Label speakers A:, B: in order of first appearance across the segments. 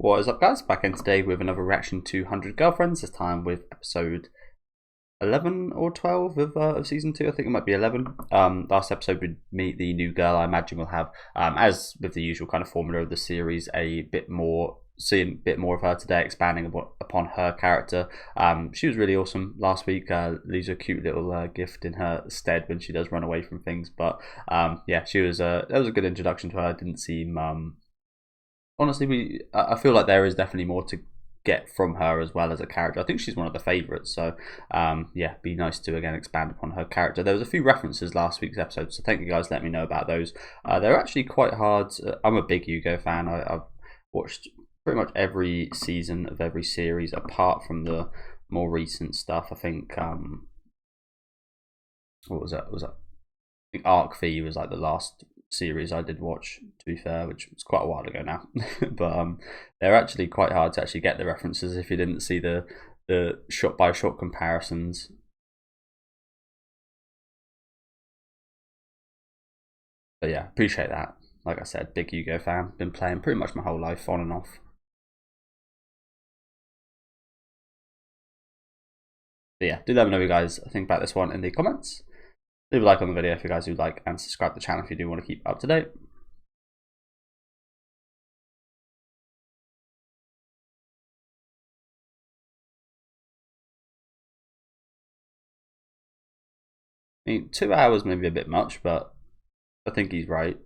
A: What is up, guys? Back in today with another reaction to 100 Girlfriends, this time with episode 11 or 12 of season 2. I think it might be 11. Last episode we meet the new girl. I imagine we'll have, as with the usual kind of formula of the series, seeing a bit more of her today, expanding upon her character. She was really awesome last week. Leaves a cute little gift in her stead when she does run away from things. But yeah, she was that was a good introduction to her. Didn't seem honestly, I feel like there is definitely more to get from her as well as a character. I think she's one of the favourites, so yeah, be nice to again expand upon her character. There was a few references last week's episode, so thank you guys. Let me know about those. They're actually quite hard. I'm a big Hugo fan. I've watched pretty much every season of every series apart from the more recent stuff. I think what was that? I think Arc V was like the last series I did watch, to be fair, which was quite a while ago now. But they're actually quite hard to actually get the references if you didn't see the shot by shot comparisons. But yeah, appreciate that. Like I said, big Hugo fan. Been playing pretty much my whole life, on and off. But yeah, do let me know what you guys think about this one in the comments. Leave a like on the video if you guys do like, and subscribe to the channel if you do want to keep up to date. I mean, 2 hours may be a bit much, but I think he's right.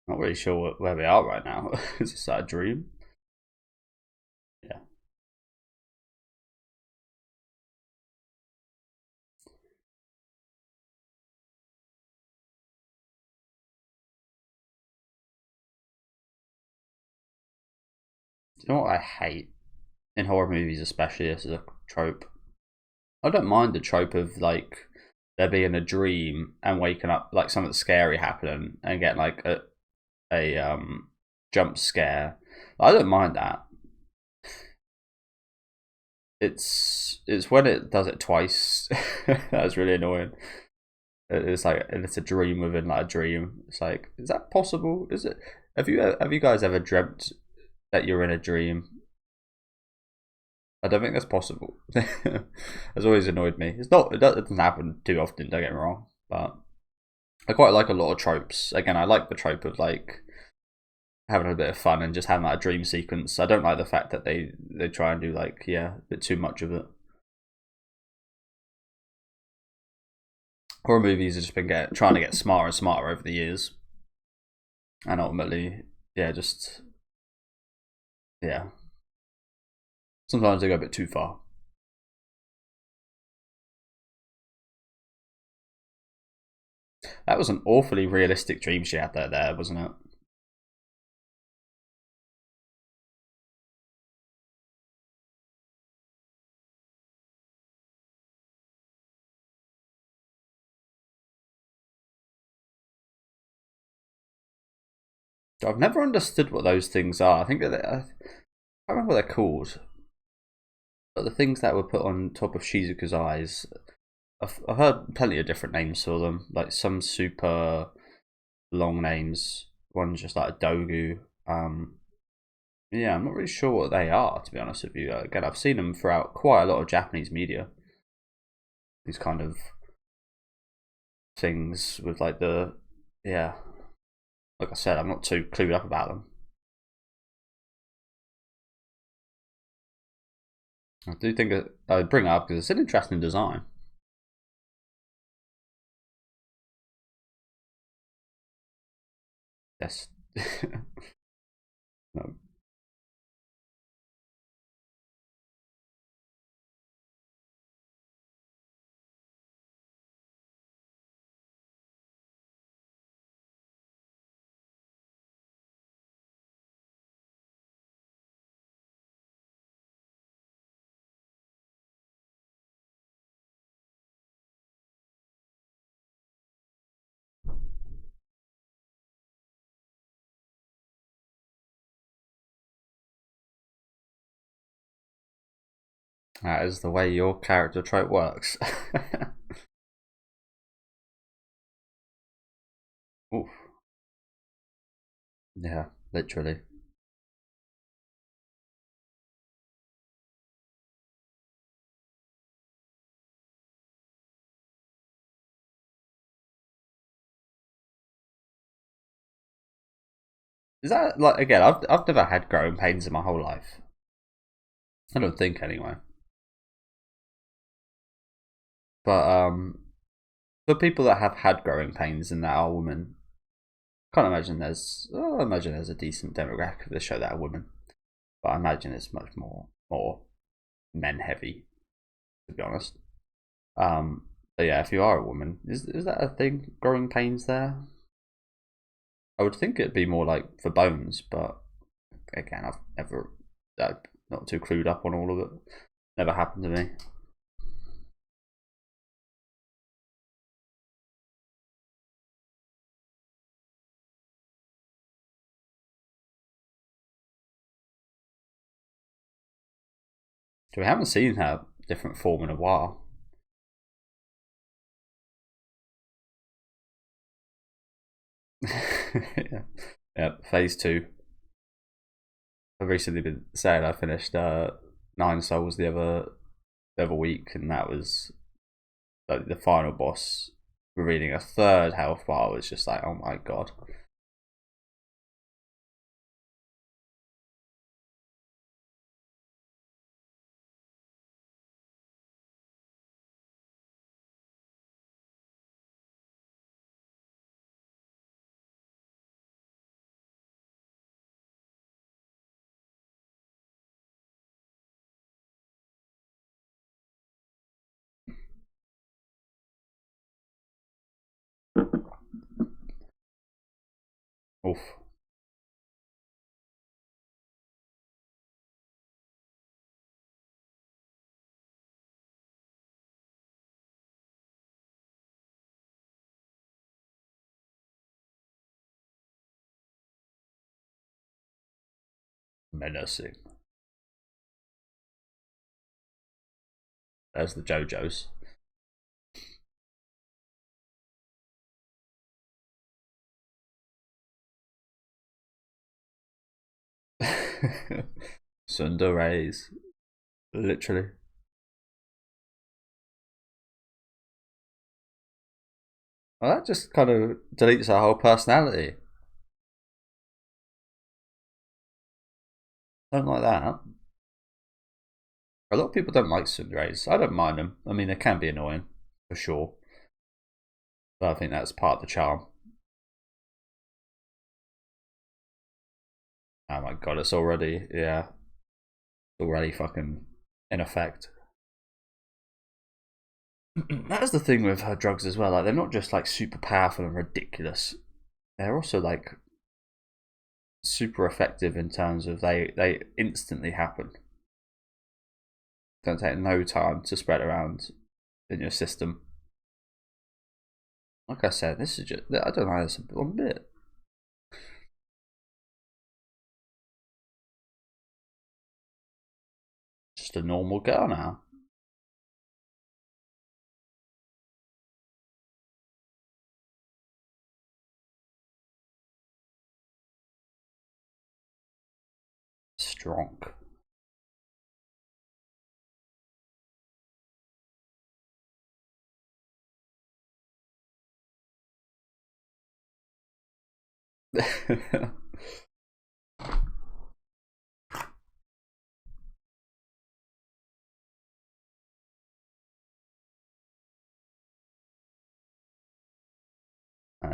A: Not really sure where we are right now. Is this a dream? Yeah. Do you know what I hate in horror movies, especially? This is a trope. I don't mind the trope of like there being a dream and waking up, like something scary happening, and getting like a jump scare. I don't mind that. It's when it does it twice that's really annoying. It's like, and it's a dream within like a dream. It's like, is that possible? Is it? Have you guys ever dreamt that you're in a dream? I don't think that's possible. It's always annoyed me. It's not. It doesn't happen too often. Don't get me wrong, but I quite like a lot of tropes. Again, I like the trope of like having a bit of fun and just having like a dream sequence. I don't like the fact that they try and do like, yeah, a bit too much of it. Horror movies have just been trying to get smarter and smarter over the years, and ultimately, yeah, just yeah. Sometimes they go a bit too far. That was an awfully realistic dream she had there, wasn't it? I've never understood what those things are. I think that I can't remember what they're called, but the things that were put on top of Shizuku's eyes, I've heard plenty of different names for them, like some super long names. One's just like a dogu. Yeah, I'm not really sure what they are, to be honest with you. Again, I've seen them throughout quite a lot of Japanese media. These kind of things with like the, yeah. Like I said, I'm not too clued up about them. I do think I'd bring it up because it's an interesting design. Yes. No. That is the way your character trope works. Oof. Yeah, literally. Is that like again? I've never had growing pains in my whole life. I don't think anyway. But for people that have had growing pains and that are women, can't imagine I imagine there's a decent demographic of the show that are women, but I imagine it's much more men heavy, to be honest. But yeah, if you are a woman, is that a thing? Growing pains there? I would think it'd be more like for bones, but again, I've never not too clued up on all of it. Never happened to me. So we haven't seen her different form in a while. Yeah. Yeah, phase two. I've recently been saying I finished Nine Souls the other week, and that was like the final boss revealing a third health bar was just like, oh my god. Oof. Menacing. There's the JoJo's. Sundays. Literally. Well, that just kind of deletes our whole personality. Don't like that. A lot of people don't like sundays. I don't mind them. I mean, they can be annoying, for sure. But I think that's part of the charm. Oh my god, it's already, yeah, already fucking in effect. That is the thing with her drugs as well. Like, they're not just like super powerful and ridiculous. They're also like super effective in terms of they instantly happen. Don't take no time to spread around in your system. Like I said, this is just I don't know this one bit. Just a normal girl now. Strong.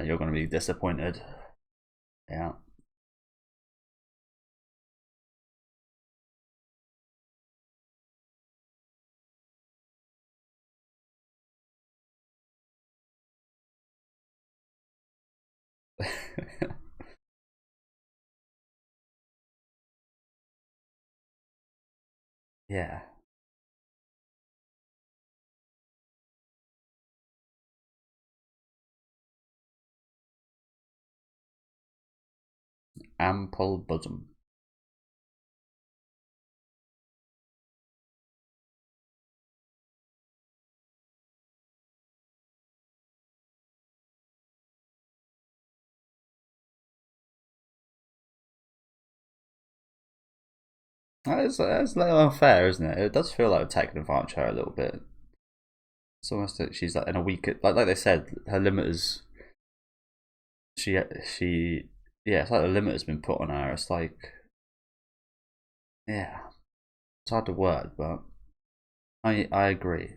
A: You're going to be disappointed. Yeah. Yeah. Ample bosom. That's a little unfair, isn't it? It does feel like taking advantage of her a little bit. It's almost like she's like in a weak, like they said, her limit is she yeah, it's like the limit has been put on her. It's like yeah, it's hard to word, but I agree.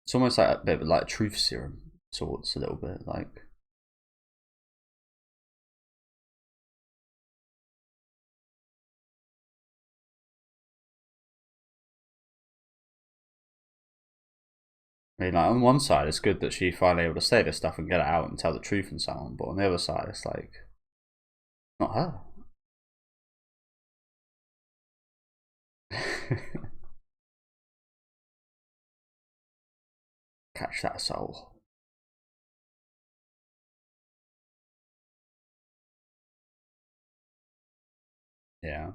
A: It's almost like a bit of like truth serum sorts, a little bit like. I mean, like on one side, it's good that she finally able to say this stuff and get it out and tell the truth and so on. But on the other side, it's like not her. Catch that soul. Yeah.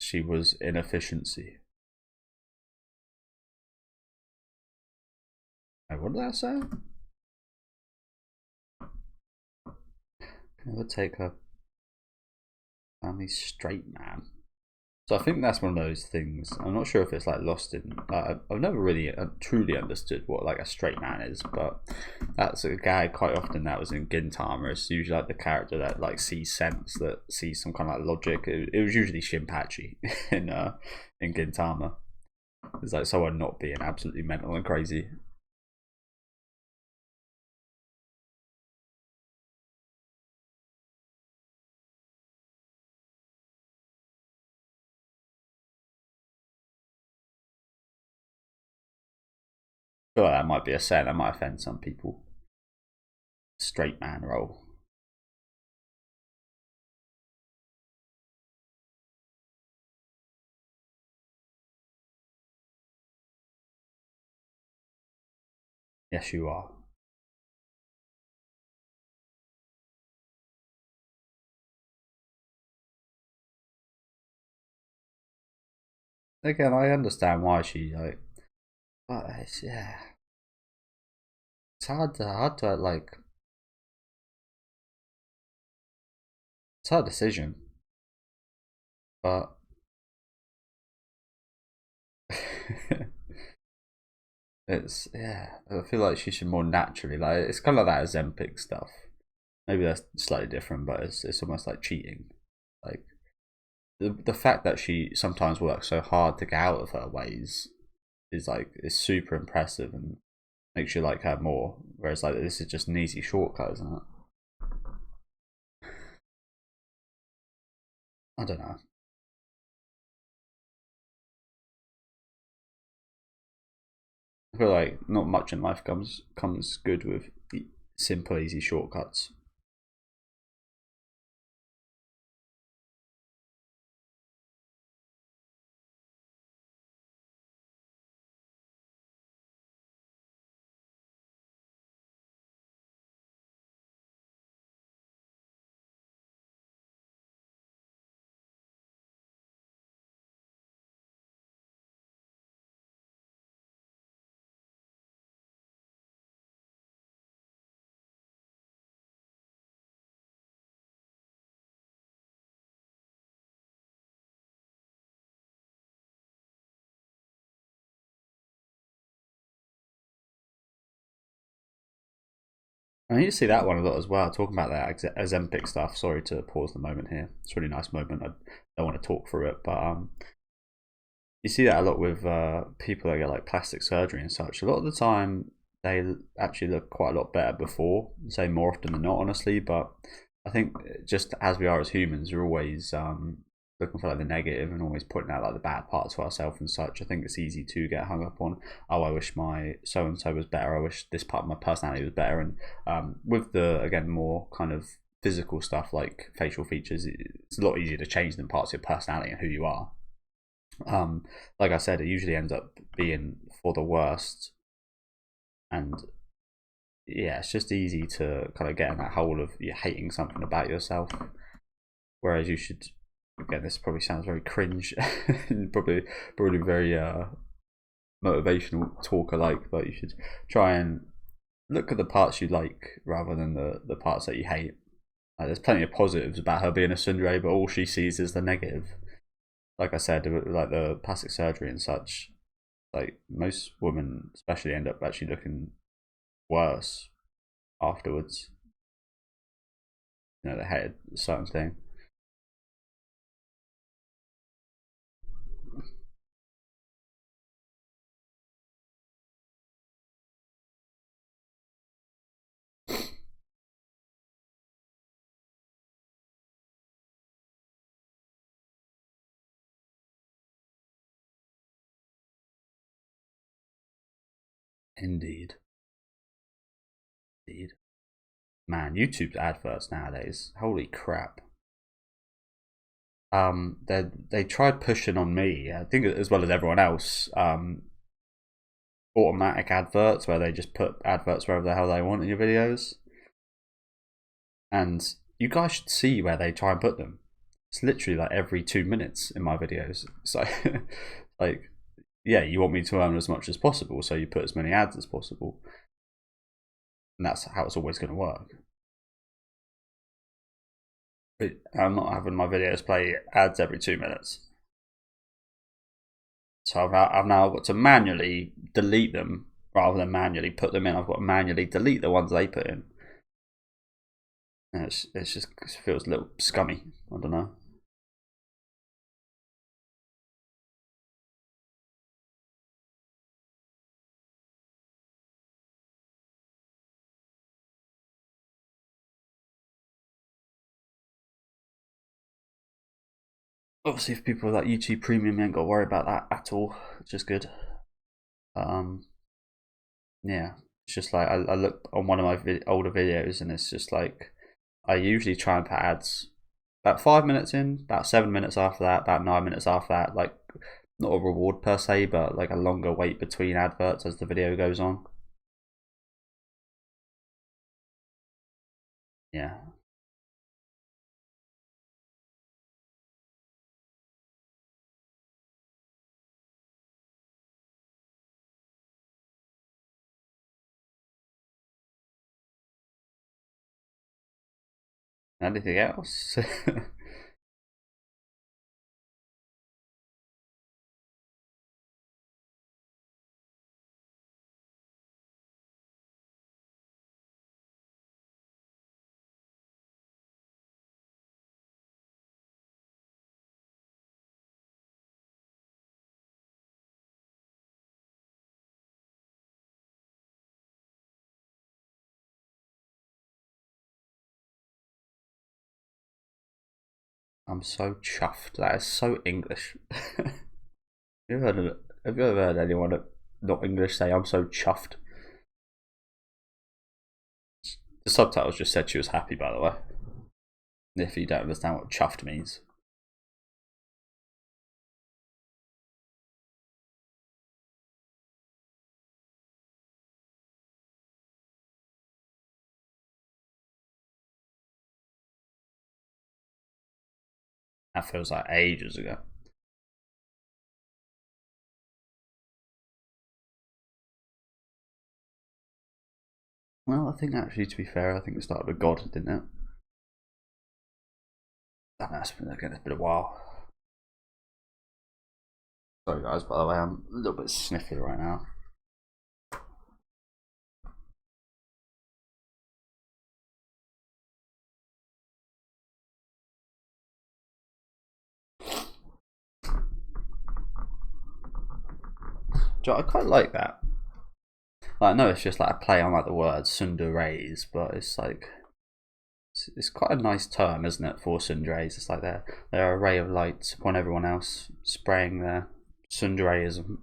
A: She was inefficiency. Hey, what did I say? Never take her family straight man. So I think that's one of those things. I'm not sure if it's like lost in. I've never really truly understood what like a straight man is, but that's a guy quite often that was in Gintama. It's usually like the character that like sees sense, that sees some kind of like logic. It was usually Shinpachi in Gintama. It's like someone not being absolutely mental and crazy. I feel like that might be a saying that might offend some people. Straight man role. Yes, you are. Again, I understand why she like, but yeah, it's hard to like. It's her decision, but it's yeah. I feel like she should more naturally like. It's kind of like that Ozempic stuff. Maybe that's slightly different, but it's almost like cheating. Like the fact that she sometimes works so hard to get out of her ways is super impressive and makes you like her more. Whereas like this is just an easy shortcut, isn't it? I don't know. I feel like not much in life comes good with simple, easy shortcuts. I need to see that one a lot as well. Talking about that Ozempic stuff. Sorry to pause the moment here. It's a really nice moment. I don't want to talk through it, but you see that a lot with people that get like plastic surgery and such. A lot of the time, they actually look quite a lot better before. Say more often than not, honestly. But I think just as we are as humans, we're always looking for like the negative and always putting out like the bad parts of ourselves and such. I think it's easy to get hung up on. Oh, I wish my so and so was better. I wish this part of my personality was better. And with the again more kind of physical stuff like facial features, it's a lot easier to change than parts of your personality and who you are. Like I said, it usually ends up being for the worst, and yeah, it's just easy to kind of get in that hole of you hating something about yourself. Whereas you should, again, this probably sounds very cringe, probably very motivational talk alike, but you should try and look at the parts you like rather than the parts that you hate. There's plenty of positives about her being a tsundere, but all she sees is the negative. Like I said, like the plastic surgery and such, like most women especially end up actually looking worse afterwards. You know, they hated a certain thing. Indeed. Indeed. Man, YouTube's adverts nowadays. Holy crap. They tried pushing on me, I think as well as everyone else, automatic adverts where they just put adverts wherever the hell they want in your videos. And you guys should see where they try and put them. It's literally like every 2 minutes in my videos. So like, yeah, you want me to earn as much as possible, so you put as many ads as possible. And that's how it's always going to work. But I'm not having my videos play ads every 2 minutes. So I've now got to manually delete them rather than manually put them in. I've got to manually delete the ones they put in. And it's just it feels a little scummy. I don't know. Obviously, if people like YouTube Premium, you ain't got to worry about that at all, which is good. Um, yeah, it's just like I look on one of my older videos, and it's just like I usually try and put ads about 5 minutes in, about 7 minutes after that, about 9 minutes after that. Like not a reward per se, but like a longer wait between adverts as the video goes on. Yeah. Anything else? I'm so chuffed. That is so English. Have you ever heard anyone not English say I'm so chuffed? The subtitles just said she was happy, by the way. If you don't understand what chuffed means. That feels like ages ago. Well, I think actually, to be fair, I think it started with God, didn't it? I know it's been a while. Sorry, guys, by the way, I'm a little bit sniffly right now. I quite like that. Like, I know it's just like a play on like the word sundays, but it's like it's quite a nice term, isn't it, for sundays? It's like they're a ray of light upon everyone else, spraying their sundareism.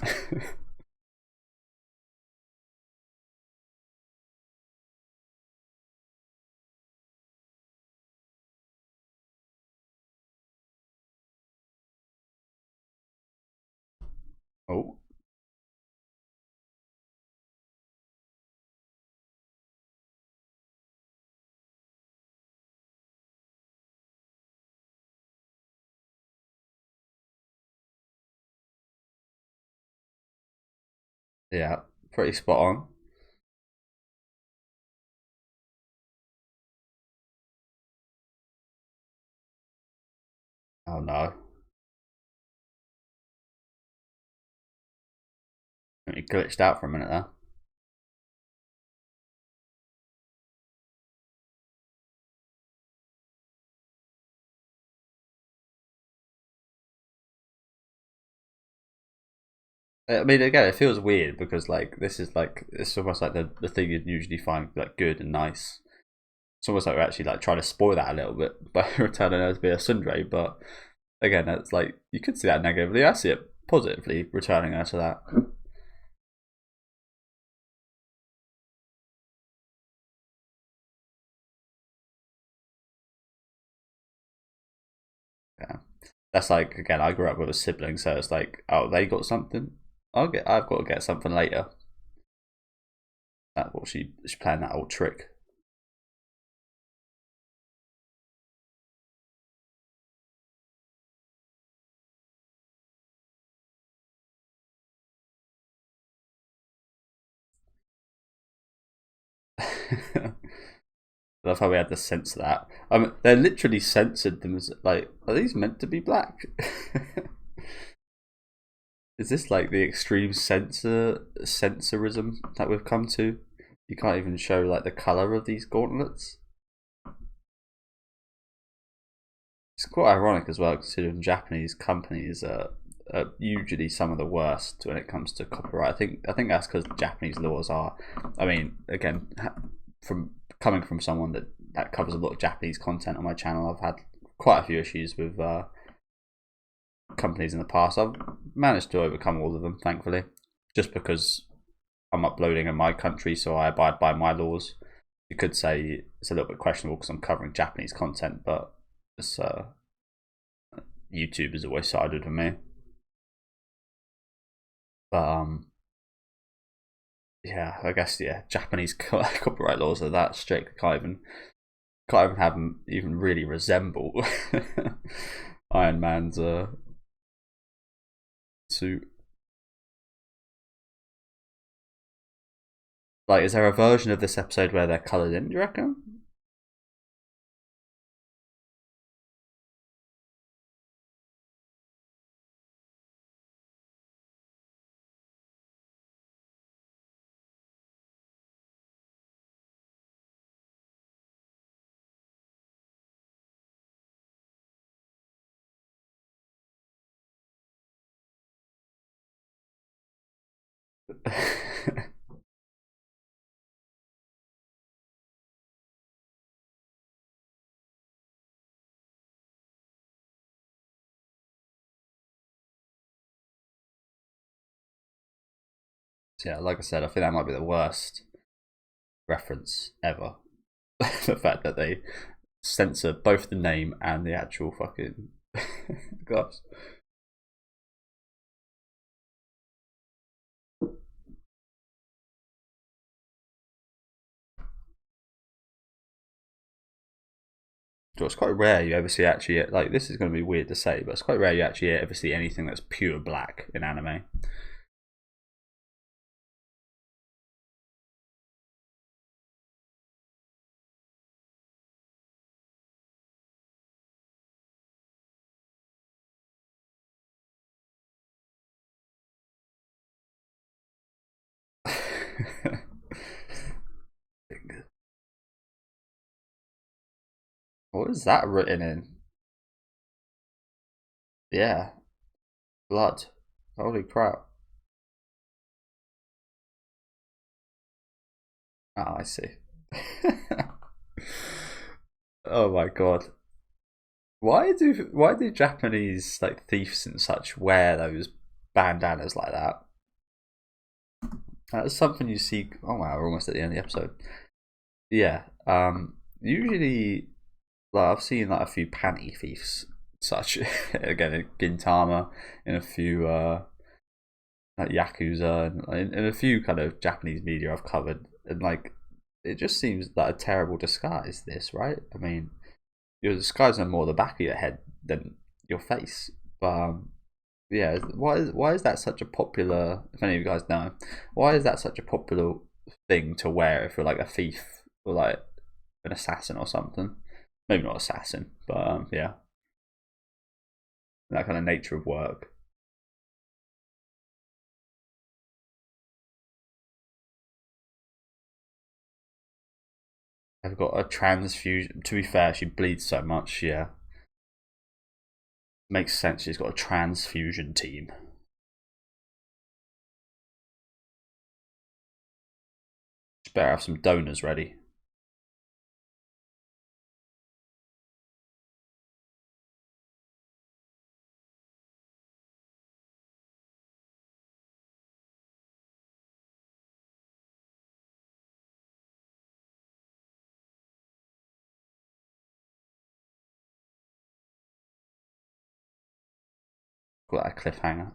A: Oh, Yeah, pretty spot on. Oh no, it glitched out for a minute there. I mean, again, it feels weird because like this is like it's almost like the thing you'd usually find like good and nice. It's almost like we're actually like trying to spoil that a little bit by returning her to be a tsundere. But again, it's like you could see that negatively. I see it positively, returning her to that. Yeah, that's like again, I grew up with a sibling, so it's like, oh, they got something. I've got to get something later. That's what she's playing that old trick. I love how we had to censor that. They're literally censored them as like, are these meant to be black? Is this like the extreme censorism that we've come to? You can't even show like the color of these gauntlets. It's quite ironic as well, considering Japanese companies are usually some of the worst when it comes to copyright. I think that's because Japanese laws are. I mean, again, from coming from someone that covers a lot of Japanese content on my channel, I've had quite a few issues with companies in the past. I've managed to overcome all of them, thankfully, just because I'm uploading in my country, so I abide by my laws. You could say it's a little bit questionable because I'm covering Japanese content, but it's, YouTube has always sided with me. But yeah, I guess yeah, Japanese copyright laws are that strict. Can't even have them even really resemble Iron Man's suit. Like, is there a version of this episode where they're coloured in? Do you reckon? Yeah, like I said, I think that might be the worst reference ever. The fact that they censor both the name and the actual fucking gloves. So it's quite rare you ever see actually like this is going to be weird to say, but it's quite rare you actually ever see anything that's pure black in anime. What is that written in? Yeah, blood. Holy crap. Oh, I see. Oh my god. Why do Japanese like thieves and such wear those bandanas like that? That's something you see. Oh wow, we're almost at the end of the episode. Yeah. Usually, like I've seen like a few panty thieves, such again in Gintama, in a few like Yakuza, and in a few kind of Japanese media I've covered, and like it just seems like a terrible disguise. This, right? I mean, you're disguising more the back of your head than your face, but yeah, why is that such a popular? If any of you guys know, why is that such a popular thing to wear if you're like a thief or like an assassin or something? Maybe not assassin, but yeah, that kind of nature of work. I've got a transfusion. To be fair, she bleeds so much. Yeah, makes sense. She's got a transfusion team. She better have some donors ready. Got that cliffhanger.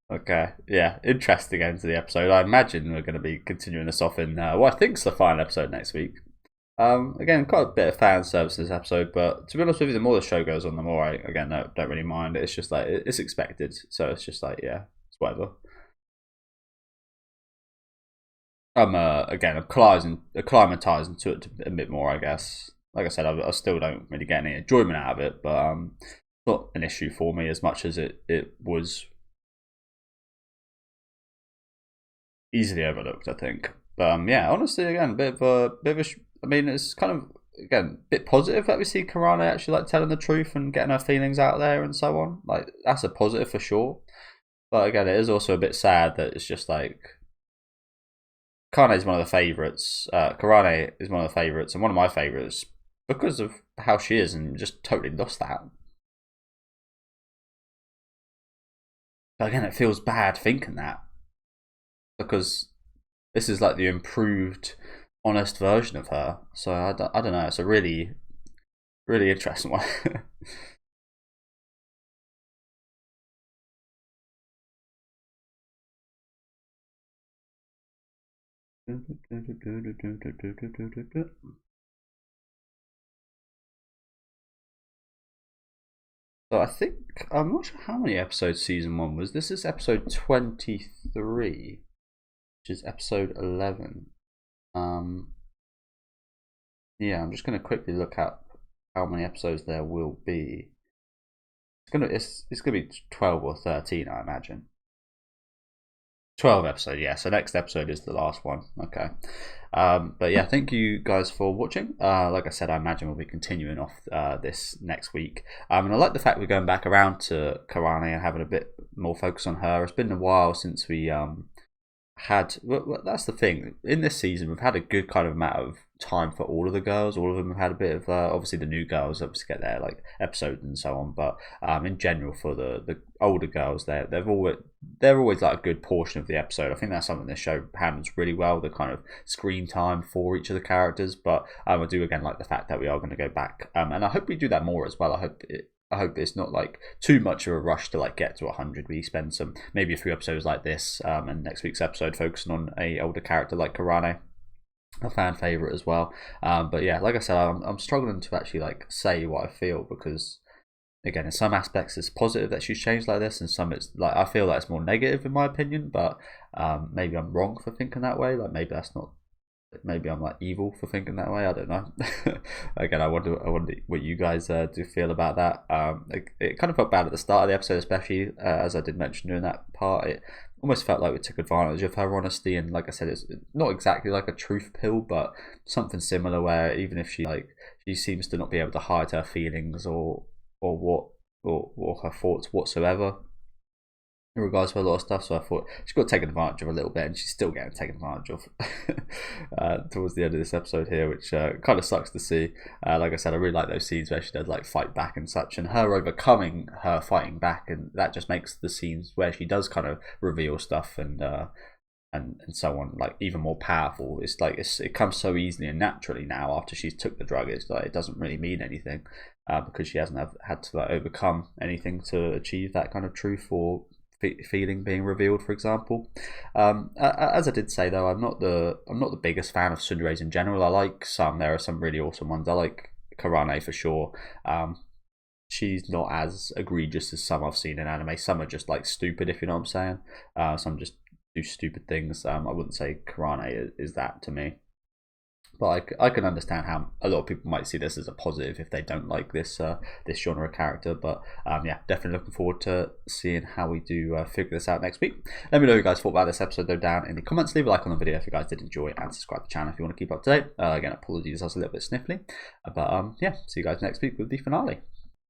A: Okay, yeah, interesting end to the episode. I imagine we're going to be continuing this off in what I think's the final episode next week. Again, quite a bit of fan service this episode, but to be honest with you, the more the show goes on, the more I again don't really mind. It's just like it's expected, so it's just like yeah, it's whatever. I'm acclimatizing to it a bit more, I guess. Like I said, I still don't really get any enjoyment out of it, but it's not an issue for me as much as it was easily overlooked, I think. But yeah, honestly, again, I mean, it's kind of again a bit positive that we see Karana actually like telling the truth and getting her feelings out there and so on. Like that's a positive for sure. But again, it is also a bit sad that it's just like Kane is one of the favorites. Karane is one of the favorites and one of my favorites because of how she is and just totally lost that. But again, it feels bad thinking that because this is like the improved, honest version of her. So I don't know. It's a really interesting one. So I think I'm not sure how many episodes season one was. This is episode 23, which is episode 11. Um, yeah, I'm just gonna quickly look up how many episodes there will be. It's gonna be 12 or 13, I imagine. 12 episode, yeah. So next episode is the last one. Okay. But yeah, thank you guys for watching. Like I said, I imagine we'll be continuing off this next week. And I like the fact we're going back around to Karane and having a bit more focus on her. It's been a while since we had well, that's the thing in this season we've had a good kind of amount of time for all of the girls. All of them have had a bit of obviously the new girls obviously get their like episodes and so on, but in general for the older girls they're always like a good portion of the episode. I think that's something this show handles really well, the kind of screen time for each of the characters. But I do again like the fact that we are going to go back and I hope we do that more as well. I hope it's not like too much of a rush to like get to 100. We spend some maybe a few episodes like this, and next week's episode focusing on a older character like Karane, a fan favorite as well. But yeah, like I said, I'm struggling to actually like say what I feel because again, in some aspects it's positive that she's changed like this, and some it's like I feel like it's more negative in my opinion. But maybe I'm wrong for thinking that way. Like maybe I'm like evil for thinking that way. I don't know. Again, I wonder what you guys do feel about that. It kind of felt bad at the start of the episode, especially as I did mention during that part. It almost felt like we took advantage of her honesty, and like I said, it's not exactly like a truth pill, but something similar where even if she seems to not be able to hide her feelings or her thoughts whatsoever in regards to a lot of stuff. So I thought she's got taken advantage of a little bit, and she's still getting taken advantage of towards the end of this episode here, which kind of sucks to see. Like I said, I really like those scenes where she does like fight back and such, and her overcoming her fighting back, and that just makes the scenes where she does kind of reveal stuff and so on like even more powerful. It's like it comes so easily and naturally now after she's took the drug. It's like it doesn't really mean anything because she hasn't had to like overcome anything to achieve that kind of truth or feeling being revealed, for example. As I did say though, I'm not the biggest fan of tsunderes in general. I like some. There are some really awesome ones. I like Karane for sure. she's not as egregious as some I've seen in anime. Some are just like stupid, if you know what I'm saying. Some just do stupid things. I wouldn't say Karane is that to me. But I can understand how a lot of people might see this as a positive if they don't like this this genre character. But yeah, definitely looking forward to seeing how we do figure this out next week. Let me know what you guys thought about this episode though down in the comments. Leave a like on the video if you guys did enjoy, and subscribe to the channel if you want to keep up to date. Again, apologies, I was a little bit sniffly. But yeah, see you guys next week with the finale.